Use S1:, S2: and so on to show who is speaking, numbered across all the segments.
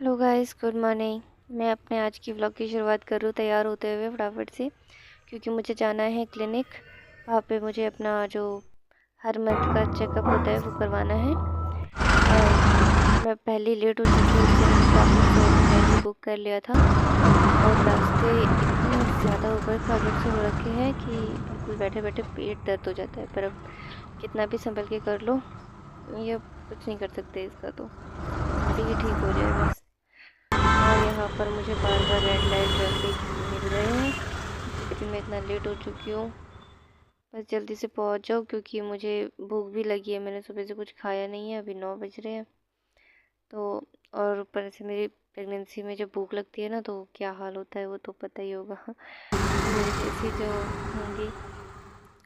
S1: Hello guys, good morning. मैं अपने आज की व्लॉग की शुरुआत कर रही हूँ तैयार होते हुए फटाफट से, क्योंकि मुझे जाना है क्लिनिक। वहाँ पे मुझे अपना जो हर मंथ का चेकअप होता है वो करवाना है। और मैं पहले लेट हो चुकी हूँ, इसलिए मैंने ट्रैफिक से पहले बुक कर लिया था। और रास्ते इतने ज़्यादा ऊबड़ खाबड़ से हो रखे हैं कि बिल्कुल बैठे बैठे पेट दर्द हो जाता है। पर अब कितना भी संभल के कर लो, ये अब कुछ नहीं कर सकते इसका, तो ठीक है, ठीक हो जाए बस। और यहाँ पर मुझे बार बार रेड लाइट ट्रैफिक मिल रहे हैं, फिर भी मैं इतना लेट हो चुकी हूँ। बस जल्दी से पहुँच जाओ, क्योंकि मुझे भूख भी लगी है। मैंने सुबह से कुछ खाया नहीं है, अभी 9 बज रहे हैं। तो और ऊपर से मेरी प्रेगनेंसी में जब भूख लगती है ना, तो क्या हाल होता है वो तो पता ही होगा। मेरे जैसी जो होंगी।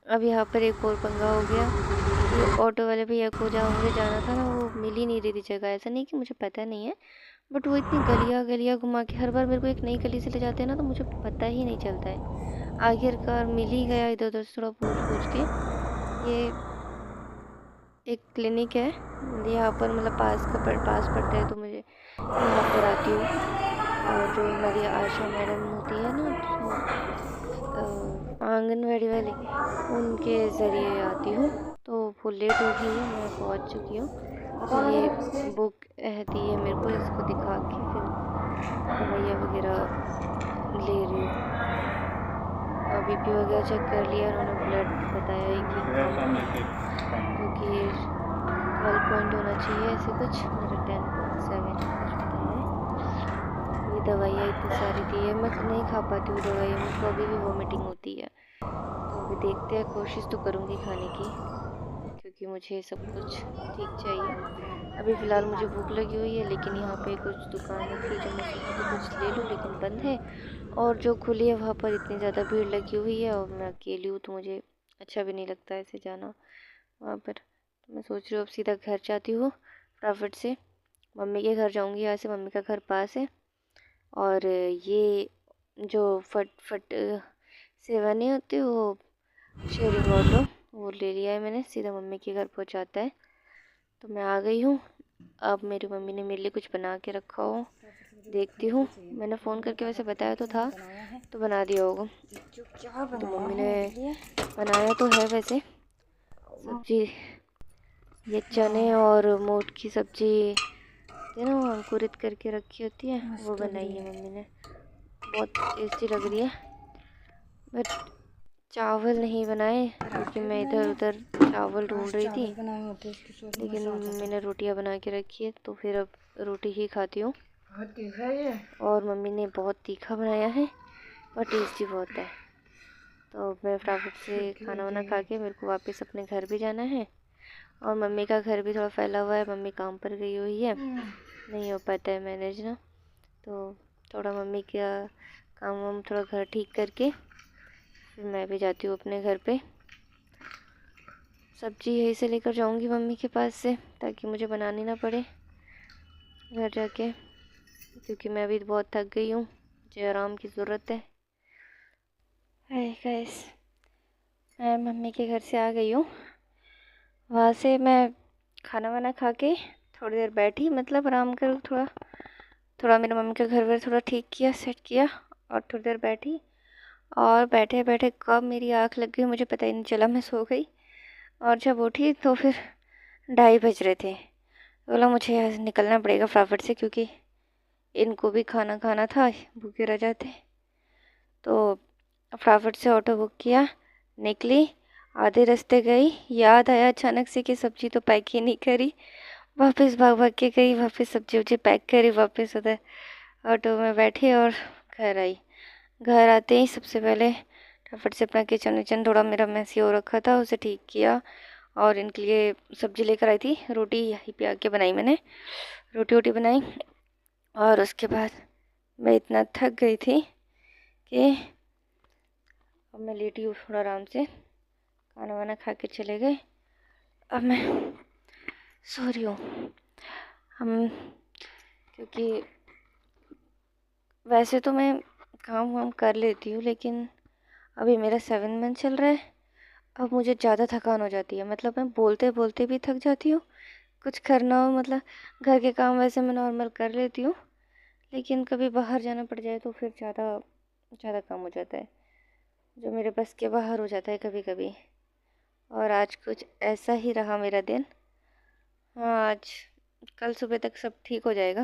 S1: अब यहाँ पर एक और पंगा हो गया। ये ऑटो वाले भैया को जहाँ मुझे जाना था ना, वो मिल ही नहीं रही थी जगह। ऐसा नहीं कि मुझे पता नहीं है, बट वो इतनी गलियाँ गलियाँ घुमा के हर बार मेरे को एक नई गली से ले जाते हैं ना, तो मुझे पता ही नहीं चलता है। आखिरकार मिल ही गया इधर उधर से थोड़ा पूछ पूछ के। ये एक क्लिनिक है यहाँ पर, मतलब पास पड़ता है, तो मुझे यहाँ पर आती हूँ। और जो हमारी आशा मैडम होती है ना, आंगनवाड़ी वाली, उनके ज़रिए आती हूँ। तो वो लेट हो गई है, मैं पहुँच चुकी हूँ। तो ये बुक दी है मेरे को, इसको दिखा के फिर दवाइयाँ वगैरह ले रही हूँ। बीपी वगैरह चेक कर लिया, उन्होंने ब्लड बताया है कि कम है, जो कि 12 पॉइंट होना चाहिए। ऐसे कुछ मेरा 10.7 कुछ बताया है। ये दवाइयाँ इतनी सारी दी है, मैं नहीं खा पाती हूँ दवाइयाँ, मेरे को अभी भी वॉमिटिंग होती है। तो अभी देखते हैं, कोशिश तो करूँगी खाने की, क्योंकि मुझे सब कुछ ठीक चाहिए। अभी फ़िलहाल मुझे भूख लगी हुई है, लेकिन यहाँ पे कुछ दुकानें थी जो मैं सोची थी कुछ ले लूँ, लेकिन बंद है। और जो खुली है वहाँ पर इतनी ज़्यादा भीड़ लगी हुई है, और मैं अकेली हूँ, तो मुझे अच्छा भी नहीं लगता ऐसे जाना वहाँ पर। तो मैं सोच रही हूँ अब सीधा घर जाती हूँ फटाफट से। मम्मी के घर जाऊँगी, यहाँ से मम्मी का घर पास है। और ये जो फट फट सेवा नहीं होती, वो शेयरिंग ऑटो, वो ले लिया है मैंने, सीधा मम्मी के घर पहुँचाता है। तो मैं आ गई हूँ। अब मेरी मम्मी ने मेरे लिए कुछ बना के रखा हो, देखती हूँ। मैंने फ़ोन करके वैसे बताया तो था, तो बना दिया होगा। तो मम्मी ने बनाया तो है वैसे सब्जी, ये चने और मोट की सब्जी थी ना, वो अंकुरित करके रखी होती है, वो बनाई है मम्मी ने। बहुत टेस्टी लग रही है। बट चावल नहीं बनाए, क्योंकि मैं इधर उधर चावल ढूंढ रही थी, लेकिन मैंने रोटियां बना के रखी है, तो फिर अब रोटी ही खाती हूँ। और मम्मी ने बहुत तीखा बनाया है और टेस्टी बहुत है। तो मैं फटाफट से खाना वाना खा के मेरे को वापस अपने घर भी जाना है। और मम्मी का घर भी थोड़ा फैला हुआ है, मम्मी काम पर गई हुई है, नहीं हो पाता है मैनेज ना। तो थोड़ा मम्मी का काम वाम थोड़ा घर ठीक करके फिर मैं भी जाती हूँ अपने घर पे। सब्जी यहीं से लेकर जाऊँगी मम्मी के पास से, ताकि मुझे बनानी ना पड़े घर जाके, क्योंकि मैं अभी बहुत थक गई हूँ, मुझे आराम की ज़रूरत है। हाय गाइस, मैं मम्मी के घर से आ गई हूँ। वहाँ से मैं खाना वाना खा के थोड़ी देर बैठी, मतलब आराम कर, थोड़ा थोड़ा मेरे मम्मी का घर वर थोड़ा ठीक किया, सेट किया, और थोड़ी देर बैठी। और बैठे बैठे कब मेरी आँख लग गई मुझे पता ही नहीं चला, मैं सो गई। और जब उठी तो फिर 2:30 बज रहे थे। बोला मुझे यहाँ से निकलना पड़ेगा फटाफट से, क्योंकि इनको भी खाना खाना था, भूखे रह जाते। तो फटाफट से ऑटो बुक किया, निकली। आधे रास्ते गई, याद आया अचानक से कि सब्जी तो पैक ही नहीं करी। वापस भाग भाग के गई, वापस सब्जी वब्जी पैक करी, वापस उधर ऑटो में बैठी और घर आई। घर आते ही सबसे पहले फटाफट से अपना किचन विचन थोड़ा मेरा मैसी हो रखा था, उसे ठीक किया। और इनके लिए सब्जी लेकर आई थी, रोटी यहीं पे आके बनाई मैंने, रोटी वोटी बनाई। और उसके बाद मैं इतना थक गई थी कि अब मैं लेटी हूँ थोड़ा आराम से, खाना वाना खा के चले गए। अब मैं सो रही हूँ। हम क्योंकि वैसे तो मैं काम वाम कर लेती हूँ, लेकिन अभी मेरा 7 मंथ चल रहा है। अब मुझे ज़्यादा थकान हो जाती है, मतलब मैं बोलते बोलते भी थक जाती हूँ। कुछ करना हो, मतलब घर के काम वैसे मैं नॉर्मल कर लेती हूँ, लेकिन कभी बाहर जाना पड़ जाए तो फिर ज़्यादा काम हो जाता है, जो मेरे बस के बाहर हो जाता है कभी कभी। और आज कुछ ऐसा ही रहा मेरा दिन। हाँ, आज कल सुबह तक सब ठीक हो जाएगा,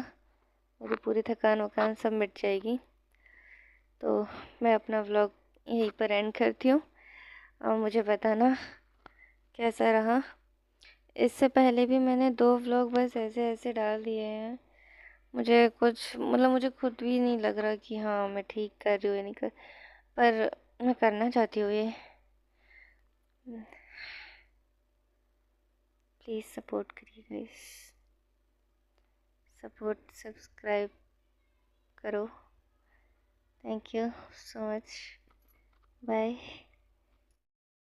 S1: मेरी पूरी थकान वकान सब मिट जाएगी। तो मैं अपना व्लॉग यहीं पर एंड करती हूँ। और मुझे बताना कैसा रहा। इससे पहले भी मैंने 2 व्लॉग बस ऐसे ऐसे डाल दिए हैं। मुझे कुछ मतलब मुझे खुद भी नहीं लग रहा कि हाँ मैं ठीक कर रही हूँ या नहीं कर, पर मैं करना चाहती हूँ ये। प्लीज़ सपोर्ट करिए गाइस, सपोर्ट सब्सक्राइब करो। Thank you so much, bye.